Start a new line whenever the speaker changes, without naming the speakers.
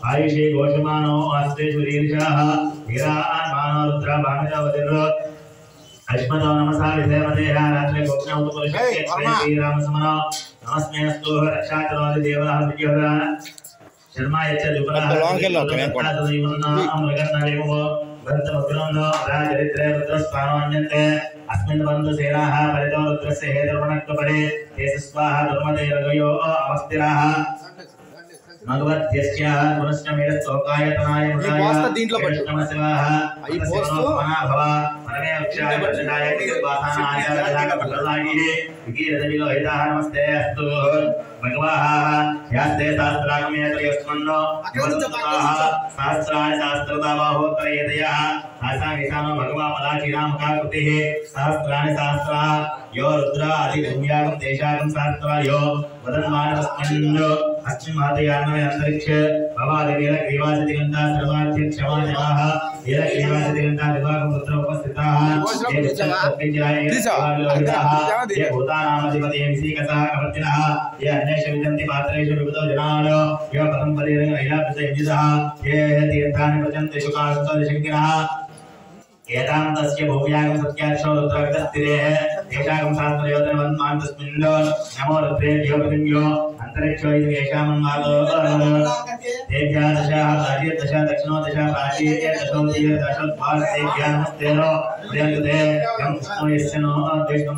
आयुषे घोषमानो आस्ते सुरीर्षाः वीरान् मानोरुद्रा भामितावतिर् अश्मतो नमसा विधेमदेहा रात्रे गोपना उपपुरुषे श्री रामसमनो नमस्मेस्तु रक्षाचरोति देवः विजयः शर्मा यच्च दुपरः अमृगन्नलेमो भरतमग्नो राजरित्रे रुद्रस्वानोन्यन्ते अस्मिन् बन्धु सेनाः परितो रुद्रस्य हेतर्पणक्परे ते स्वाहा धर्मदेवगयो अवस्थिराः मगवत्यस्य पुनश्चमेरस्तोकायतनाय नमस्वाहा अयिपोस्तुना भव परमे अक्षाय वचनाय निर्वासानाय राजकपटलागिरे विकीरदविलो हिताः नमस्ते अस्तु भगवाः यास्ते शास्त्रागमयत्रयस्मन्नो नमस्ताः सहस्राणि सहस्रताबाहोत्तरयतयः आसामिसानो भगवा पलाचिरामकाकृतिः सहस्राणि सहस्रा यो रुद्रा अधिगम्यागं देशागं सहस्रा यो वदन्मानवस्मिन्नो अस्मिन् मातयान्वय अंतरिक्ष भवादिनील ग्रीवादिगन्धा सर्वार्थ्य क्षमाजनाः नील ग्रीवादिगन्धा विभागं रुद्र उपस्थिताः ये दुष्टपिञ्जराय ये भूतानामधिपति विसीकसः कवर्तिनः ये अन्येषु विदन्ति पात्रेषु विबुधो जनाः ये पदं पदेन ऐलापितयजितः ये तीर्थानि प्रचन्ति शुकास्तदिशङ्किनः एतां तस्य भूम्यागं सत्याक्षो रुद्रगतस्थिरेः तेषागं शास्त्रयोधनवन्मान् तस्मिन् नमो रुद्रेभ्यो पृथिव्यो अंतरिक्षो इति येषामन्मादो तेभ्यः दशः प्राची दशः दक्षिणो दशः प्राची दशोदीय दशोद्भासतेभ्यः नमस्ते नो प्रियङ्कृते यं विष्णु यस्य नो द्वेषं